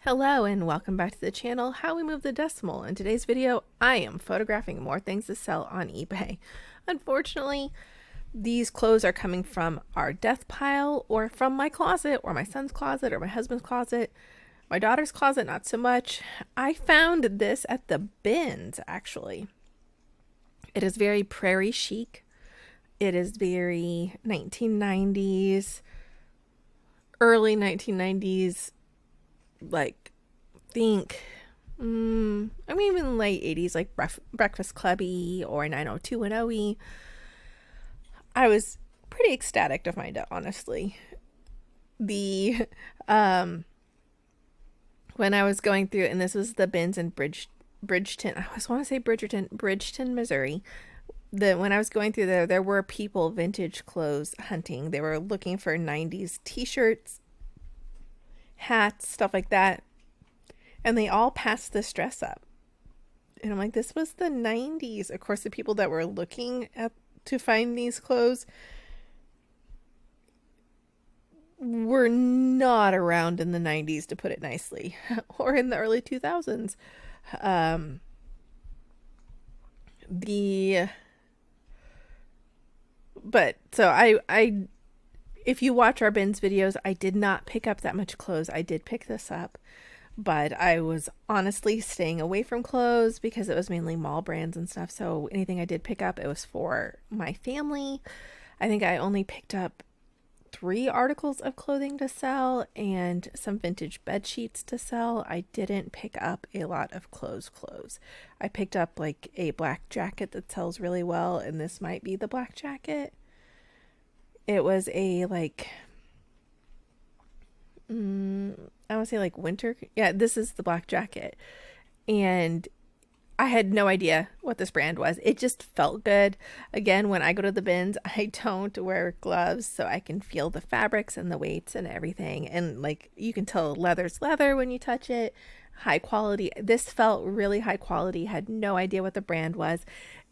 Hello and welcome back to the channel, How We Move the Decimal. In today's video, I am photographing more things to sell on eBay. Unfortunately, these clothes are coming from our death pile or from my closet or my son's closet or my husband's closet. My daughter's closet, not so much. I found this at the bins, actually. It is very prairie chic. It is very 1990s, early 1990s, like think even late 80s, like Breakfast Clubby or 90210. I was pretty ecstatic to find out, honestly. The when I was going through, and this was the bins in Bridgeton, I always want to say Bridgeton, Missouri. When I was going through there were people vintage clothes hunting. They were looking for 90s t-shirts, hats, stuff like that. And they all passed this dress up. And I'm like, this was the 90s. Of course, the people that were looking at to find these clothes were not around in the 90s, to put it nicely, or in the early 2000s. But so I if you watch our bins videos, I did not pick up that much clothes. I did pick this up, but I was honestly staying away from clothes because it was mainly mall brands and stuff. So anything I did pick up, it was for my family. I think I only picked up 3 articles of clothing to sell and some vintage bed sheets to sell. I didn't pick up a lot of clothes. I picked up like a black jacket that sells really well, and this might be the black jacket. It was a I want to say like winter. Yeah, this is the black jacket. And I had no idea what this brand was. It just felt good. Again, when I go to the bins, I don't wear gloves so I can feel the fabrics and the weights and everything. And like you can tell leather's leather when you touch it. High quality. This felt really high quality. Had no idea what the brand was.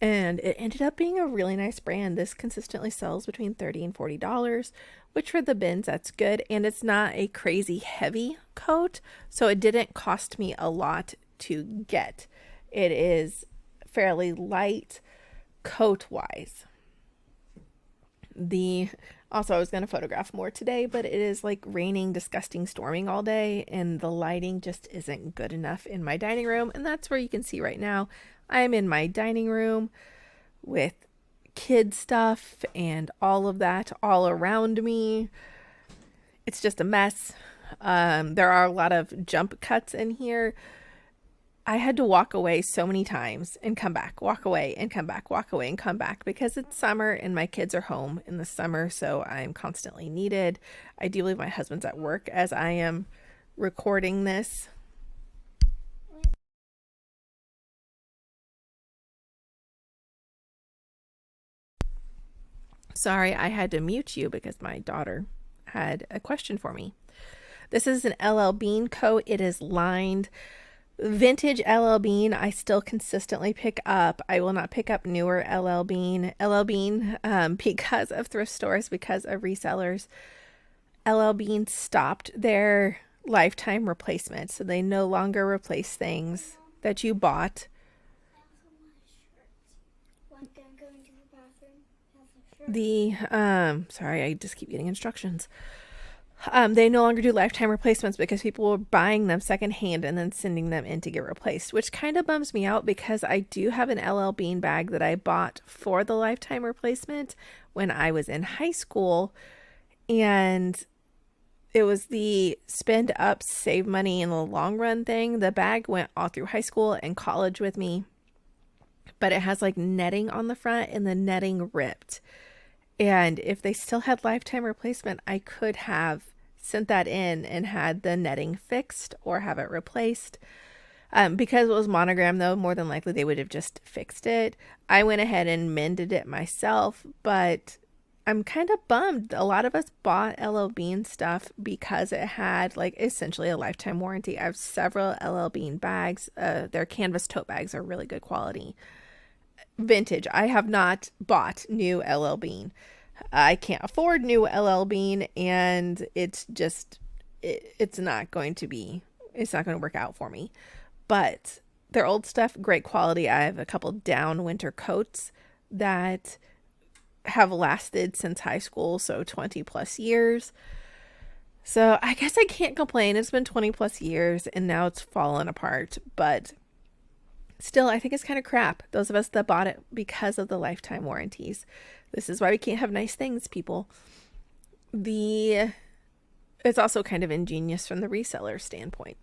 And it ended up being a really nice brand. This consistently sells between $30 and $40, which for the bins, that's good. And it's not a crazy heavy coat, so it didn't cost me a lot to get. It is fairly light coat wise. Also, I was going to photograph more today, but it is like raining, disgusting, storming all day, and the lighting just isn't good enough in my dining room. And that's where you can see right now. I'm in my dining room with kid stuff and all of that all around me. It's just a mess. There are a lot of jump cuts in here. I had to walk away so many times and come back, walk away and come back, walk away and come back, because it's summer and my kids are home in the summer, so I'm constantly needed. I do believe my husband's at work as I am recording this. Sorry, I had to mute you because my daughter had a question for me. This is an LL Bean coat. It is lined. Vintage LL Bean, I still consistently pick up. I will not pick up newer LL Bean. Because of thrift stores, because of resellers. LL Bean stopped their lifetime replacement, so they no longer replace things that you bought. Sorry, I just keep getting instructions. They no longer do lifetime replacements because people were buying them secondhand and then sending them in to get replaced, which kind of bums me out because I do have an LL Bean bag that I bought for the lifetime replacement when I was in high school, and it was the spend up, save money in the long run thing. The bag went all through high school and college with me, but it has like netting on the front and the netting ripped. And if they still had lifetime replacement, I could have sent that in and had the netting fixed or have it replaced. Because it was monogrammed, though, more than likely they would have just fixed it. I went ahead and mended it myself, but I'm kind of bummed. A lot of us bought LL Bean stuff because it had like essentially a lifetime warranty. I have several LL Bean bags. Their canvas tote bags are really good quality. Vintage. I have not bought new LL Bean. I can't afford new LL Bean, and it's not going to be it's not going to work out for me. But their old stuff, great quality. I have a couple down winter coats that have lasted since high school, so 20 plus years. So I guess I can't complain. It's been 20 plus years and now it's fallen apart, but still, I think it's kind of crap. Those of us that bought it because of the lifetime warranties. This is why we can't have nice things, people. It's also kind of ingenious from the reseller standpoint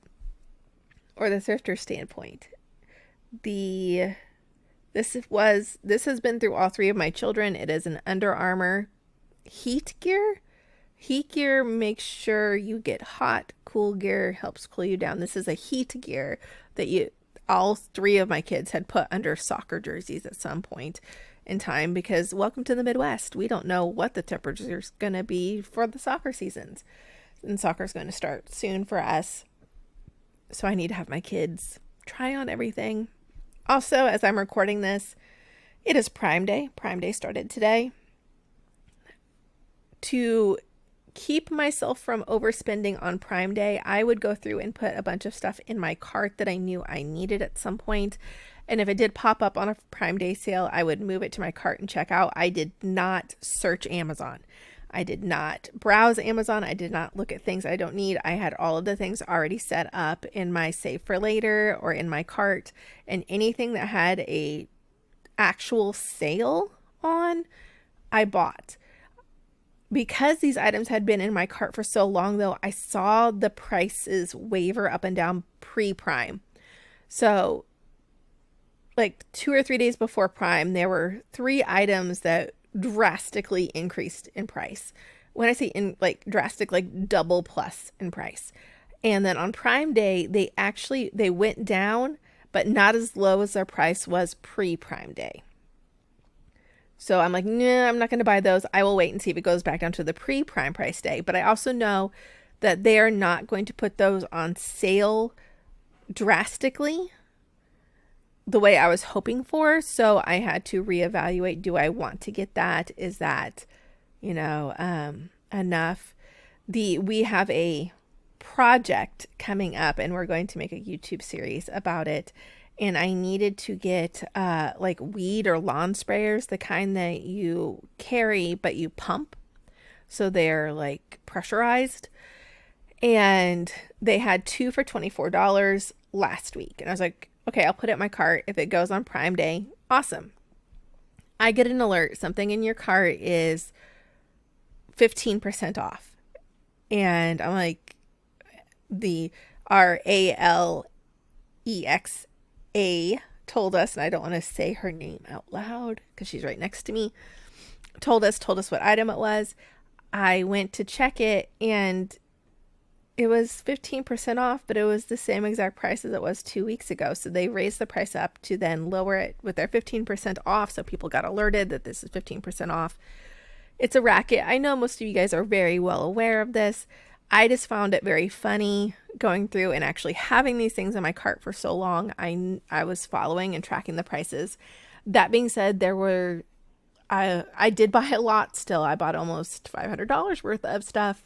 or the thrifter standpoint. This has been through all three of my children. It is an Under Armour heat gear. Heat gear makes sure you get hot. Cool gear helps cool you down. This is a heat gear that all three of my kids had put under soccer jerseys at some point in time, because welcome to the Midwest. We don't know what the temperature is going to be for the soccer seasons. And soccer is going to start soon for us. So I need to have my kids try on everything. Also, as I'm recording this, it is Prime Day. Prime Day started today. To keep myself from overspending on Prime Day, I would go through and put a bunch of stuff in my cart that I knew I needed at some point. And if it did pop up on a Prime Day sale, I would move it to my cart and check out. I did not search Amazon. I did not browse Amazon. I did not look at things I don't need. I had all of the things already set up in my save for later or in my cart, and anything that had a actual sale on, I bought. Because these items had been in my cart for so long, though, I saw the prices waver up and down pre-Prime. So like 2 or 3 days before Prime, there were 3 items that drastically increased in price. When I say in like drastic, like double plus in price. And then on Prime Day, they went down, but not as low as their price was pre-Prime Day. So I'm like, nah, I'm not going to buy those. I will wait and see if it goes back down to the pre-Prime price day. But I also know that they are not going to put those on sale drastically the way I was hoping for. So I had to reevaluate. Do I want to get that? Is that, enough? We have a project coming up and we're going to make a YouTube series about it. And I needed to get like weed or lawn sprayers, the kind that you carry but you pump. So they're like pressurized. And they had 2 for $24 last week. And I was like, okay, I'll put it in my cart. If it goes on Prime Day, awesome. I get an alert. Something in your cart is 15% off. And I'm like, our ALEXA told us, and I don't want to say her name out loud because she's right next to me, told us what item it was. I went to check it and it was 15% off, but it was the same exact price as it was 2 weeks ago. So they raised the price up to then lower it with their 15% off. So people got alerted that this is 15% off. It's a racket. I know most of you guys are very well aware of this. I just found it very funny going through and actually having these things in my cart for so long. I was following and tracking the prices. That being said, I did buy a lot still. I bought almost $500 worth of stuff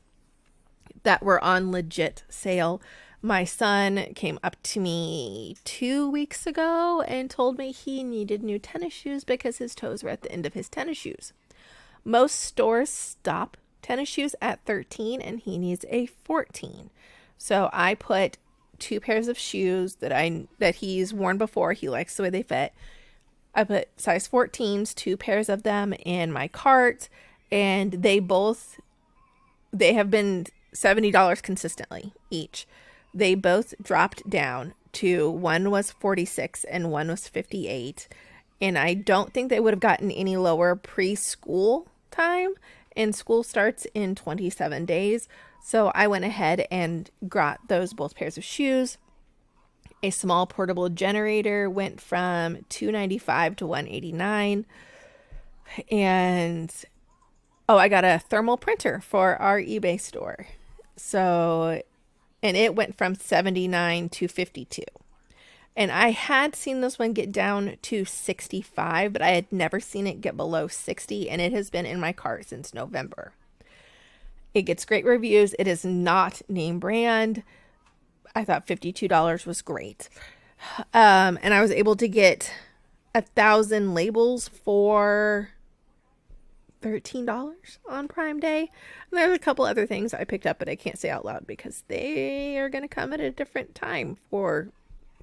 that were on legit sale. My son came up to me 2 weeks ago and told me he needed new tennis shoes because his toes were at the end of his tennis shoes. Most stores stop tennis shoes at 13 and he needs a 14. So I put 2 pairs of shoes that he's worn before. He likes the way they fit. I put size 14s, 2 pairs of them in my cart, and they have been $70 consistently each. They both dropped down to, one was 46 and one was 58. And I don't think they would have gotten any lower preschool time, and school starts in 27 days. So I went ahead and got those both pairs of shoes. A small portable generator went from $295 to $189. And I got a thermal printer for our eBay store. So, and it went from $79 to $52. And I had seen this one get down to $65, but I had never seen it get below $60, and it has been in my cart since November. It gets great reviews. It is not name brand. I thought $52 was great. And I was able to get 1,000 labels for $13 on Prime Day. And there's a couple other things I picked up, but I can't say out loud because they are going to come at a different time for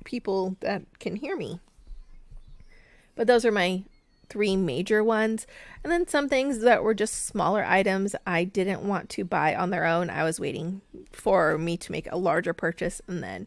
people that can hear me. But those are my 3 major ones. And then some things that were just smaller items I didn't want to buy on their own. I was waiting for me to make a larger purchase and then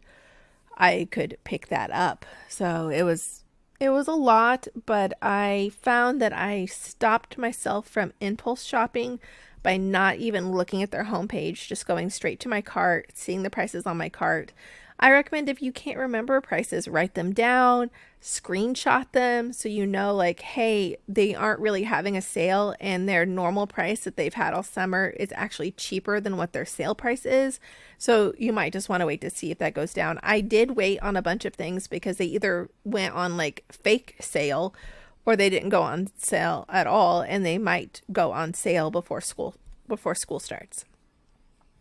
I could pick that up. So it was a lot, but I found that I stopped myself from impulse shopping by not even looking at their homepage, just going straight to my cart, seeing the prices on my cart. I recommend if you can't remember prices, write them down, screenshot them so you know, like, hey, they aren't really having a sale and their normal price that they've had all summer is actually cheaper than what their sale price is. So you might just want to wait to see if that goes down. I did wait on a bunch of things because they either went on like fake sale or they didn't go on sale at all, and they might go on sale before school starts.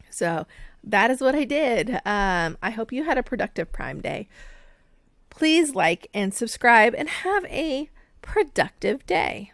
So that is what I did. I hope you had a productive Prime Day. Please like and subscribe and have a productive day.